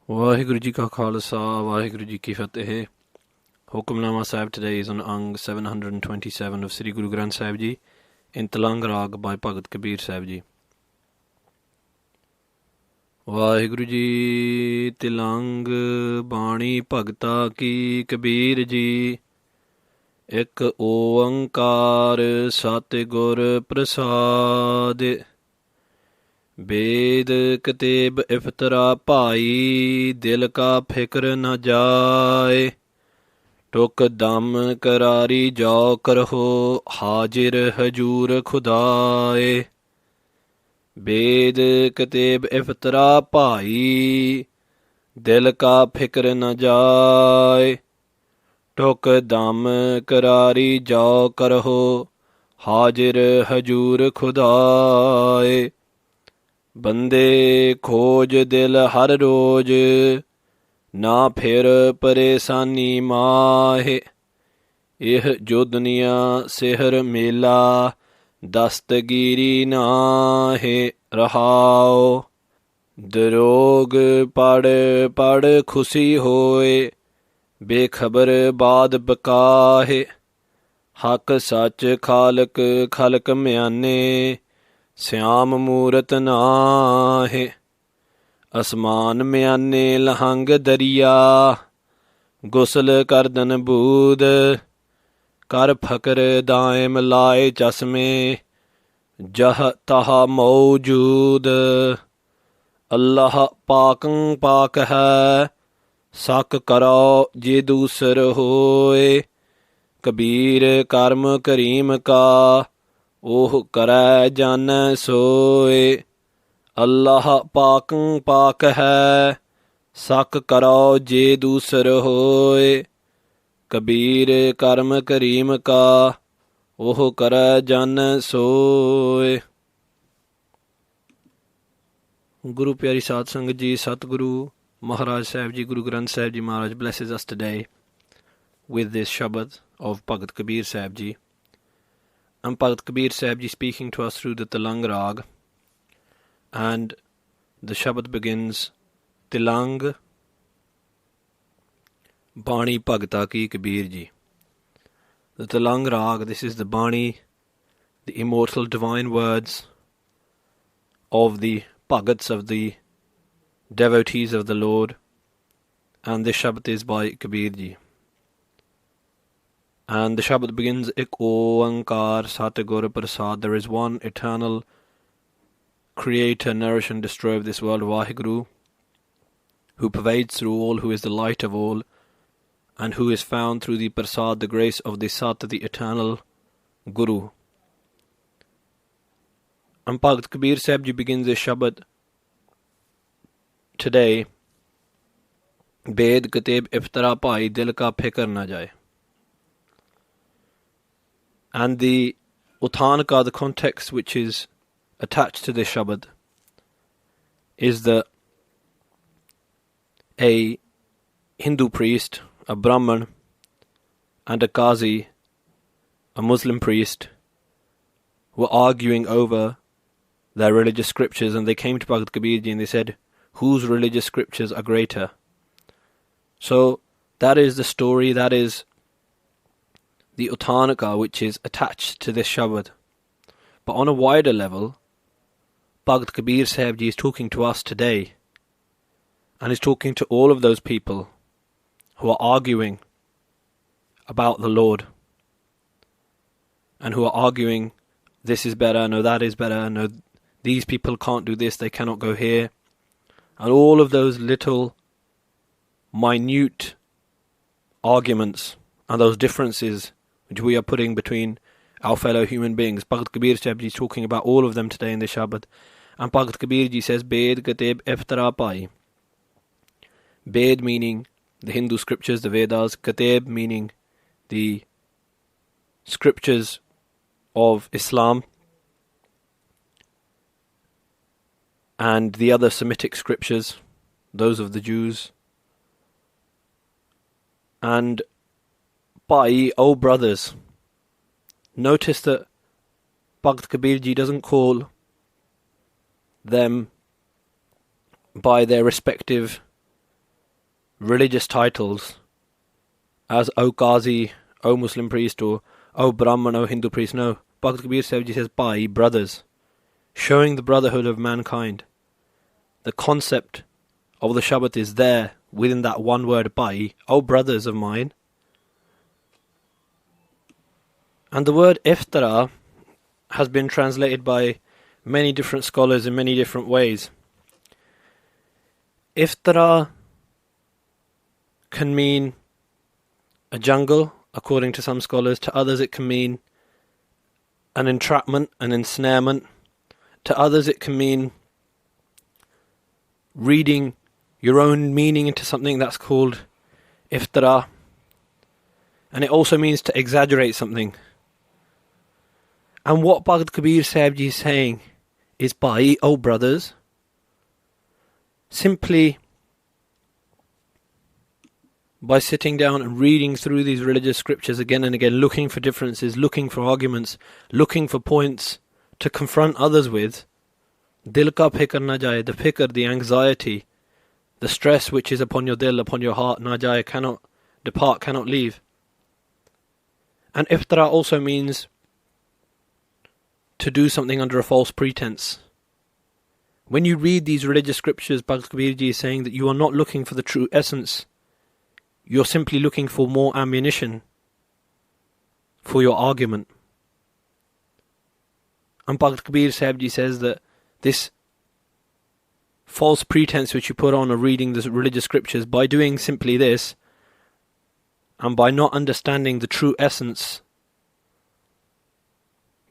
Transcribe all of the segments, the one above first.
ਵਾਹਿਗੁਰੂ ਜੀ ਕਾ ਖਾਲਸਾ ਵਾਹਿਗੁਰੂ ਜੀ ਕੀ ਫਤਿਹ ਹੁਕਮਨਾਮਾ ਸਾਹਿਬ today is on Ang 727 of Sri Guru Granth Sahib Ji in TILANG Rag by Bhagat Kabeer Sahib Ji. Waheguru ji Tilang ਬਾਣੀ ਭਗਤਾ ਕੀ ਕਬੀਰ ਜੀ ਇੱਕ ਓੰਕਾਰ ਸਤਿਗੁਰ ਪ੍ਰਸਾਦ वेद कतेब इफ्तरा भाई दिल का फिक्र न जाए टुक दम करारी जाओ करहो हाजिर हजूर खुदाए वेद कतेब इफ्तरा भाई दिल का फिक्र न जाए टुक दम करारी जाओ करहो हाजिर हजूर खुदाए ਬੰਦੇ ਖੋਜ ਦਿਲ ਹਰ ਰੋਜ਼ ਨਾ ਫਿਰ ਪਰੇਸ਼ਾਨੀ ਮਾਹੇ ਇਹ ਜੋ ਦੁਨੀਆ ਸਿਹਰ ਮੇਲਾ ਦਸਤਗੀਰੀ ਨਾਹੇ ਰਹਾਓ ਦਰੋਗ ਪੜ ਖੁਸ਼ੀ ਹੋਏ ਬੇਖਬਰ ਬਾਦ ਬਕਾਹੇ ਹੱਕ ਸੱਚ ਖਾਲਕ ਖਲਕ ਮਿਆਨੇ ਸਿਆਮ ਮੂਰਤ ਨਾਹੇ ਅਸਮਾਨ ਮਿਆਨੇ ਲਹੰਗ ਦਰਿਆ ਗੁਸਲ ਕਰਦਨ ਬੂਦ ਕਰ ਫਕਰ ਦਾਇਮ ਲਾਏ ਚਸ਼ਮੇ ਜਹ ਤਹ ਮੌਜੂਦ ਅੱਲਾਹ ਪਾਕੰ ਪਾਕ ਹੈ ਸਕ ਕਰੋ ਜੇ ਦੂਸਰ ਹੋਏ ਕਬੀਰ ਕਰਮ ਕਰੀਮ ਕਾ ओह करੈ जानै सोए अल्लाह पाकं पाक है सक करो जे दूसर होए कबीर कर्म करीम का ओह करੈ जानै सोए। गुरु प्यारी साध संगत जी, सतगुरु Maharaj Sahib Ji, Guru Granth Sahib Ji Maharaj blesses us today with this Shabad of Bhagat Kabeer Sahib Ji. And Bhagat Kabeer Sahib Ji speaking to us through the TILANG Rag, and the Shabad begins TILANG Bani Bhagta Ki Kabeer Ji. The TILANG Rag, this is the Bani, the immortal divine words of the Bhagats, of the devotees of the Lord, and this Shabad is by Kabeer Ji. And the Shabad begins, Ik Oankar Satgur Prasad. There is one eternal creator, nourish and destroyer of this world, Vaheguru, who pervades through all, who is the light of all, and who is found through the Prasad, the grace of the Sat, the eternal Guru. And Bhagat Kabeer Sahib Ji begins this Shabad today, Ved Kateb Iftara Bhai Dil Ka Fikr Na Jaye. And the Uttanaka, the context which is attached to this Shabad, is that a Hindu priest, a Brahman, and a Qazi, a Muslim priest, were arguing over their religious scriptures, and they came to Bhagat Kabeer Ji and they said, whose religious scriptures are greater? So that is the story, that is the Uttanaka which is attached to this Shabad. But on a wider level, Bhagat Kabeer Sahib Ji is talking to us today, and is talking to all of those people who are arguing about the Lord, and who are arguing, this is better, no that is better, no these people can't do this, they cannot go here, and all of those little minute arguments and those differences which we are putting between our fellow human beings. Bhagat Kabeer Sahib Ji is talking about all of them today in the Shabad. And Bhagat Kabeer Ji says, Ved Kateb Iftara Bhai. Ved meaning the Hindu scriptures, the Vedas. Kateb meaning the scriptures of Islam and the other Semitic scriptures, those of the Jews. And Bhai, oh brothers, notice that Bhagat Kabeer Ji doesn't call them by their respective religious titles as O Qazi, O Muslim priest, or O Brahman, O Hindu priest. No, Bhakt Kabir Sahib Ji says Bhai, brothers, showing the brotherhood of mankind. The concept of the Shabbat is there within that one word Bhai, O brothers of mine. And the word iftara has been translated by many different scholars in many different ways. Iftara can mean a jungle, according to some scholars. To others it can mean an entrapment, an ensnarement. To others it can mean reading your own meaning into something. That's called iftara. And it also means to exaggerate something. And what Bhakt Kabir Sahib Ji is saying is, Bhai, oh brothers, simply by sitting down and reading through these religious scriptures again and again, looking for differences, looking for arguments, looking for points to confront others with, dil ka fikr na jaye, the fikr, the anxiety, the stress which is upon your dil, upon your heart, na jaye, cannot depart, cannot leave. And iftara also means to do something under a false pretense. When you read these religious scriptures, Bhakt Kabir Ji is saying that you are not looking for the true essence. You're simply looking for more ammunition for your argument. And Bhakt Kabir Sahib Ji says that this false pretense which you put on of reading the religious scriptures, by doing simply this, and by not understanding the true essence,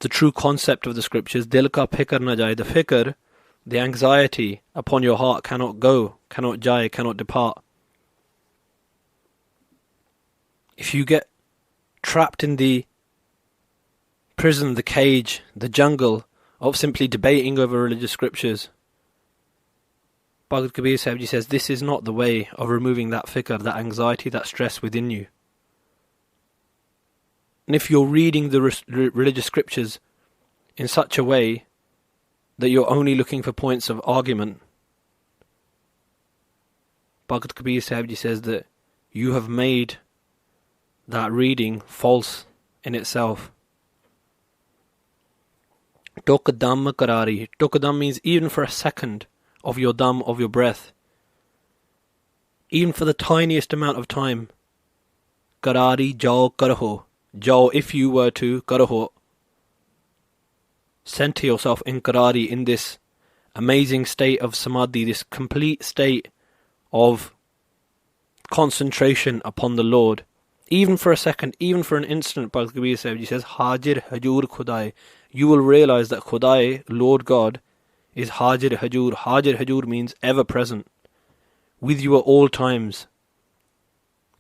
the true concept of the scriptures, dil ka fikr na jaye, the fikr, the anxiety upon your heart cannot go, cannot jaye, cannot depart. If you get trapped in the prison, the cage, the jungle of simply debating over religious scriptures, Bhakt Kabir Sahib Ji says this is not the way of removing that fikr, that anxiety, that stress within you. And if you're reading the religious scriptures in such a way that you're only looking for points of argument, Bhakt Kabir Sahib Ji says that you have made that reading false in itself. Tuk dam karari. Tuk dam means even for a second of your dam, of your breath. Even for the tiniest amount of time. Karari jao karaho. Jao, if you were to, karaho, center yourself in karari, in this amazing state of samadhi, this complete state of concentration upon the Lord. Even for a second, even for an instant, Bhakt Kabir Sahib Ji says, Hajir Hajur Khudai. You will realize that Khudai, Lord God, is Hajir Hajur. Hajir Hajur means ever present, with you at all times,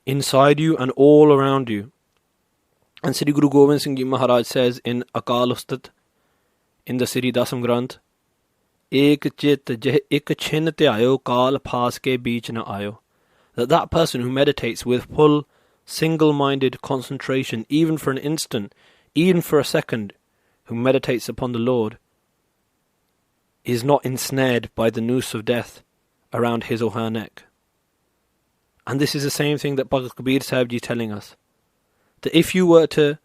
inside you and all around you. And Sri Guru Gobind Singh Ji Maharaj says in Akal Ustat, in the Sri Dasam Granth, Ek chit jeh ik chin te ayo, kal phas ke beech na ayo. That person who meditates with full single-minded concentration, even for an instant, even for a second, who meditates upon the Lord, is not ensnared by the noose of death around his or her neck. And this is the same thing that Bhakt Kabir Sahib Ji is telling us. That if you were to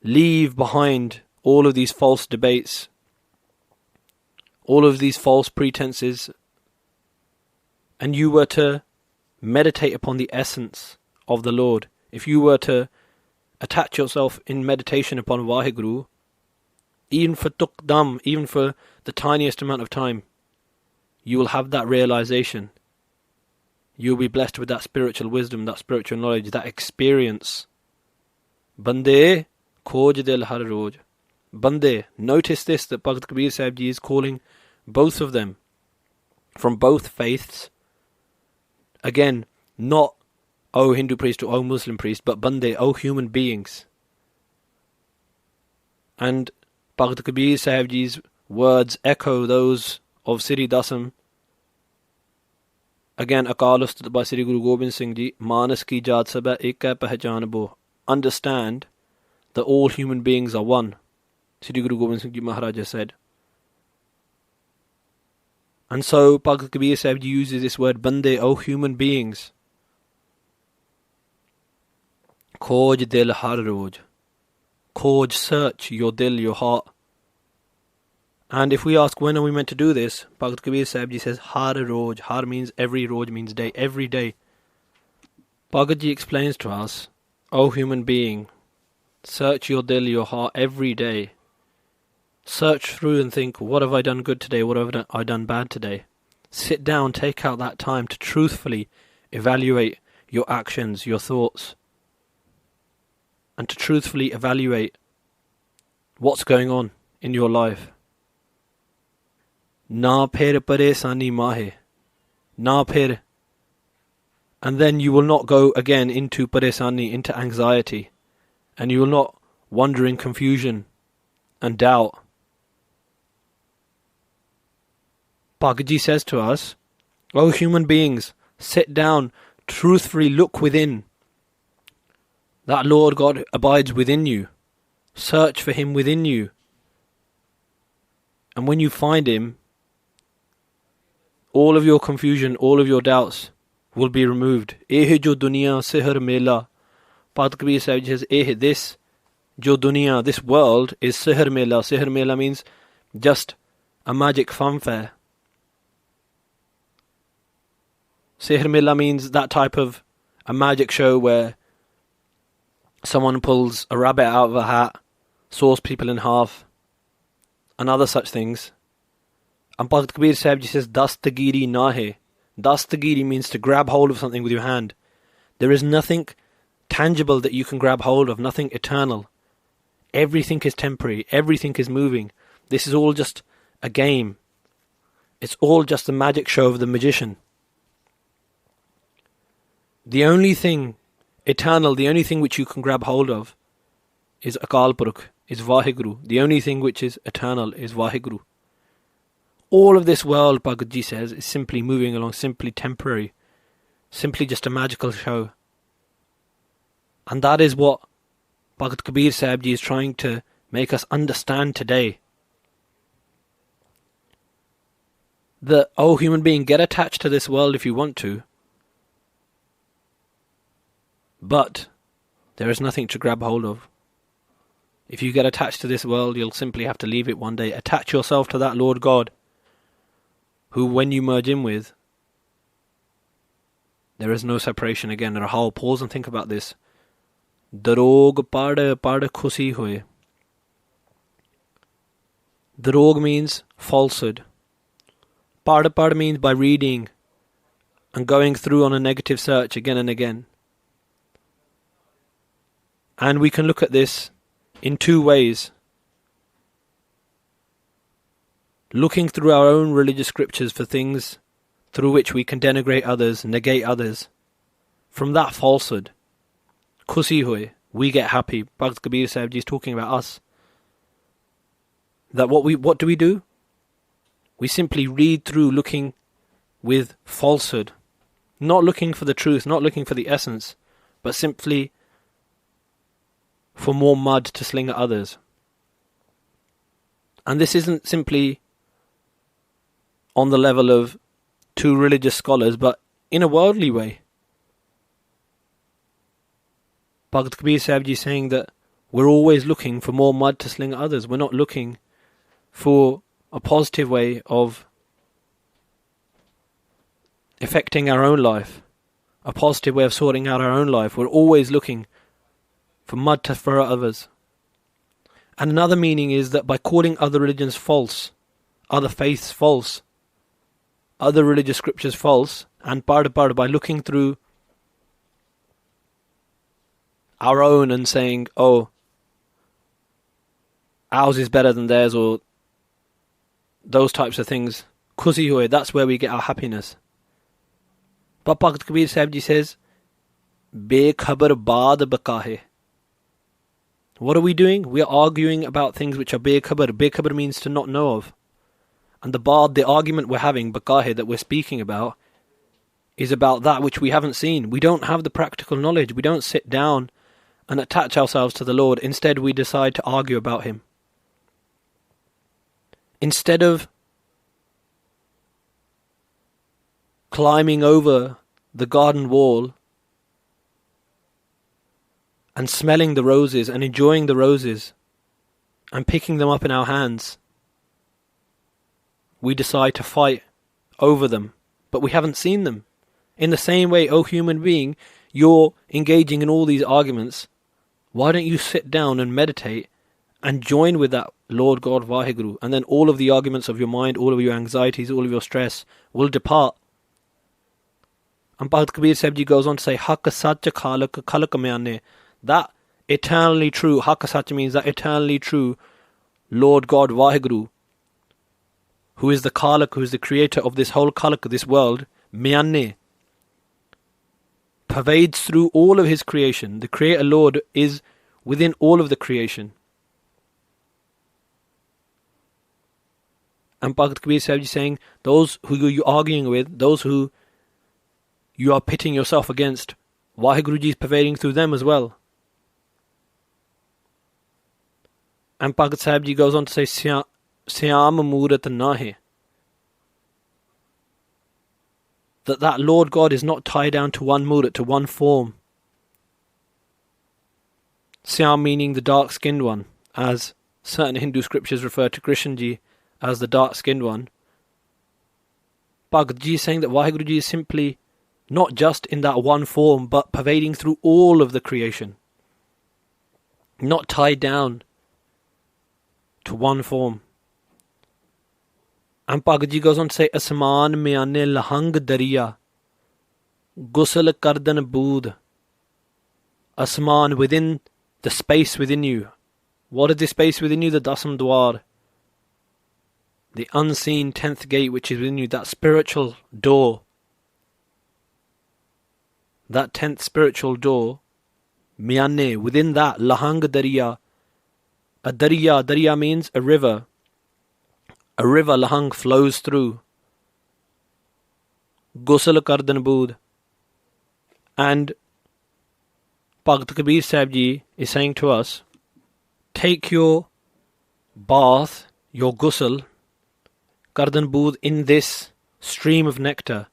leave behind all of these false debates, all of these false pretenses, and you were to meditate upon the essence of the Lord, if you were to attach yourself in meditation upon Vaheguru, even for tukdam, even for the tiniest amount of time, you will have that realization. You will be blessed with that spiritual wisdom, that spiritual knowledge, that experience. Bande khoj dil har roj. Bande, notice this, that Bhakt Kabir Sahib Ji is calling both of them from both faiths. Again, not O Hindu priest or O Muslim priest, but Bande, O human beings. And Bhakt Kabir Sahib Ji's words echo those of Sri Dasam. Again, Akal Ustat by Sri Guru Gobind Singh Ji, Manas ki jaat sab hai, ek hai pehchan bo. Understand that all human beings are one, Sri Guru Gobind Singh Ji Maharaj said. And so Bhakt Kabeer Sahib uses this word bande, O human beings. Khoj dil har roj. Khoj, search your dil, your heart. And if we ask when are we meant to do this, Bhakt Kabeer Sahib says har roj. Har means every, roj means day, every day. Bhagavad Ji explains to us, O human being, search your dil, your heart, every day. Search through and think, what have I done good today, what have I done bad today? Sit down, take out that time to truthfully evaluate your actions, your thoughts, and to truthfully evaluate what's going on in your life. Na phir paresani mahe. Na phir. And then you will not go again into paresani, into anxiety, and you will not wander in confusion and doubt. Bhagavad Ji says to us, O human beings, sit down, truthfully look within. That Lord God abides within you. Search for Him within you. And when you find Him, all of your confusion, all of your doubts will be removed. Eh jo duniya sihr mela. Bhakt Kabeer Sahib says, this jo duniya, this world is sihr mela. Sihr mela means just a magic funfair. Sihr mela means that type of a magic show where someone pulls a rabbit out of a hat, saws people in half, and other such things. And Bhakt Kabeer Sahib says, Dastagiri nahe. Dastagiri means to grab hold of something with your hand. There is nothing tangible that you can grab hold of, nothing eternal. Everything is temporary, everything is moving. This is all just a game. It's all just a magic show of the magician. The only thing eternal, the only thing which you can grab hold of is Akal Purukh, is Vaheguru. The only thing which is eternal is Vaheguru. All of this world, Bhagavad Ji says, is simply moving along, simply temporary, simply just a magical show. And that is what Bhakt Kabeer Sahib Ji is trying to make us understand today. That, oh human being, get attached to this world if you want to, but there is nothing to grab hold of. If you get attached to this world, you'll simply have to leave it one day. Attach yourself to that Lord God, who when you merge in with, there is no separation again. Rahul, pause and think about this. Darog pad khusi hoye. Darog means falsehood. Pad means by reading and going through on a negative search again and again. And we can look at this in two ways. Looking through our own religious scriptures for things through which we can denigrate others, negate others. From that falsehood, khusi hoye, we get happy. Bhakt Kabeer Sahib Ji is talking about us. That what do we do? We simply read through looking with falsehood. Not looking for the truth, not looking for the essence, but simply for more mud to sling at others. And this isn't simply on the level of two religious scholars, but in a worldly way. Bhakt Kabeer Sahib Ji is saying that we're always looking for more mud to sling at others. We're not looking for a positive way of affecting our own life, a positive way of sorting out our own life. We're always looking for mud to throw at others. And another meaning is that by calling other religions false, other faiths false, other religious scriptures false, and by looking through our own and saying, oh, ours is better than theirs, or those types of things, khusi hoye, that's where we get our happiness. But Bhakt Kabeer Sahib Ji says, Bekhabar baad bakahe. What are we doing? We are arguing about things which are bekhabar. Bekhabar means to not know of. And the argument we're having, bakahe, that we're speaking about, is about that which we haven't seen. We don't have the practical knowledge. We don't sit down and attach ourselves to the Lord. Instead, we decide to argue about Him. Instead of climbing over the garden wall and smelling the roses and enjoying the roses and picking them up in our hands, we decide to fight over them, but we haven't seen them. In the same way, O human being, you're engaging in all these arguments. Why don't you sit down and meditate and join with that Lord God Vaheguru, and then all of the arguments of your mind, all of your anxieties, all of your stress will depart. And Bhagat Kabeer Sahib Ji goes on to say, Hak Sach Khalak Khalak Myane, that eternally true, Hak Sach means that eternally true Lord God Vaheguru, who is the Khalak, who is the creator of this whole Khalak, this world, Myane, pervades through all of his creation. The Creator Lord is within all of the creation. And Bhagat Kabeer Sahib Ji saying, those who you're arguing with, those who you are pitting yourself against, Vaheguru Ji is pervading through them as well. And Bhagat Sahib Ji goes on to say, Syam Murat Nahe, that Lord God is not tied down to one murat, to one form. Syam meaning the dark-skinned one, as certain Hindu scriptures refer to Krishna Ji as the dark-skinned one. Bhagat Ji is saying that Vaheguru Ji is simply not just in that one form, but pervading through all of the creation. Not tied down to one form. And Bhagat Ji goes on to say, Asman Myane Lahang Dariya, Gusal Kardan Bood. Asman, within the space within you. What is the space within you? The Dasam Dwar. The unseen 10th gate which is within you, that spiritual door. That 10th spiritual door, Myane, within that, Lahang Dariya. A Dariya means a river. A river, Lahang, flows through. Gusal Kardan Bood. And Bhagat Kabeer Sahib Ji is saying to us, take your bath, your ghusl, Kardan Bood, in this stream of nectar.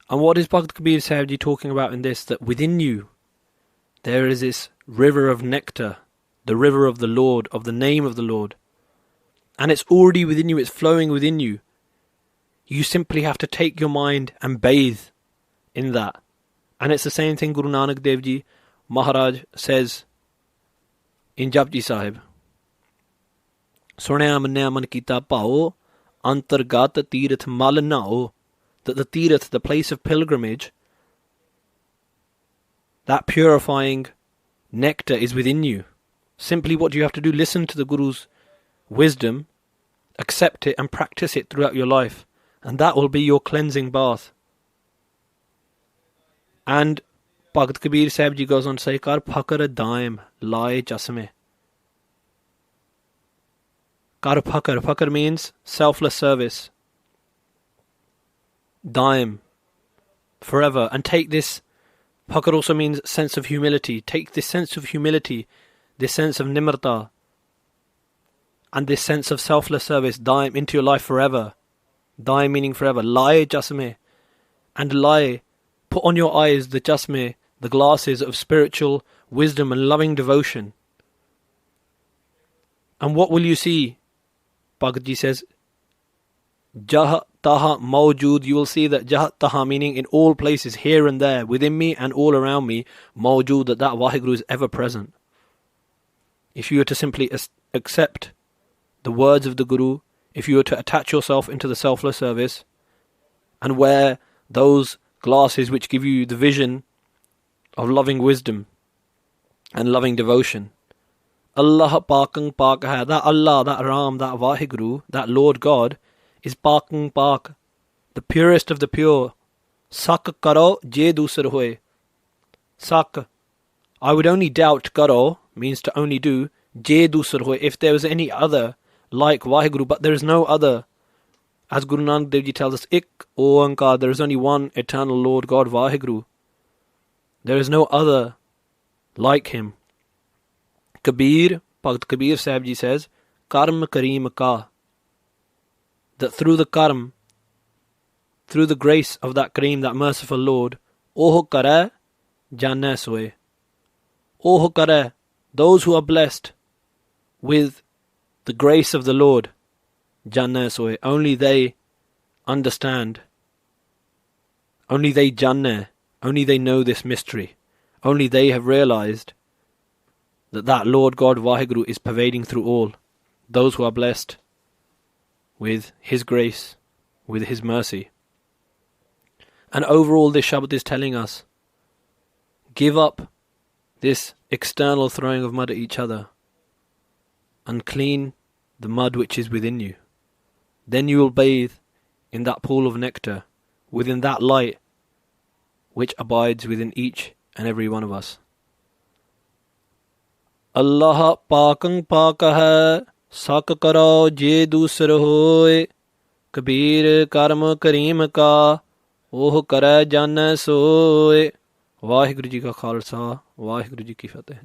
And what is Bhagat Kabeer Sahib Ji talking about in this? That within you there is this river of nectar, the river of the Lord, of the name of the Lord. And it's already within you, it's flowing within you. You simply have to take your mind and bathe in that. And it's the same thing Guru Nanak Dev Ji Maharaj says in Japji Sahib. Sunaya manya man kita pao, antargat tirath mal nao. That the tirath, the place of pilgrimage, that purifying nectar is within you. Simply what do you have to do? Listen to the Guru's wisdom, accept it and practice it throughout your life. And that will be your cleansing bath. And Bhagat Kabeer Sahib Ji goes on to say, Kar phakar daim laye chasme. Kar phakar. Phakar means selfless service. Daim, forever. And take this, phakar also means sense of humility. Take this sense of humility, this sense of nimarta, and this sense of selfless service, daim, into your life forever. Daim meaning forever. Laye chasme. And laye, put on your eyes the chasme, the glasses of spiritual wisdom and loving devotion. And what will you see? Bhagat Ji says, Jah taha mawjood, you will see that Jah taha meaning in all places, here and there, within me and all around me, mawjood, that Vaheguru is ever present. If you were to simply accept the words of the Guru, if you were to attach yourself into the selfless service and wear those glasses which give you the vision of loving wisdom and loving devotion, Allah Pakang Pak hai, that Allah, that Ram, that Vaheguru, that Lord God is Pakang Pak, the purest of the pure. Sak karo je dusar hoye. Sak, I would only doubt, karo means to only do, je dusar hoye, if there was any other like Vaheguru, but there is no other. As Guru Nanak Dev Ji tells us, Ik Oankar, there is only one eternal Lord God Vaheguru. There is no other like him. Kabeer, Bhagat Kabeer Sahib Ji says, Karm Kareem Ka, that through the karm, through the grace of that Kareem, that merciful Lord, oh kare janna soe. Oh kare, those who are blessed with the grace of the Lord, janna soe, only they understand, only they janna, only they know this mystery, only they have realized that Lord God Vaheguru is pervading through all. Those who are blessed with His grace, with His mercy. And overall this Shabad is telling us, give up this external throwing of mud at each other and clean the mud which is within you. Then you will bathe in that pool of nectar, within that light which abides within each and every one of us. Allah paakang paaka hai, sak karo je dusar hoye, Kabeer karm Kareem ka, oh kare janna soye. Vaheguru ji ka Khalsa, Vaheguru ji ki Fateh.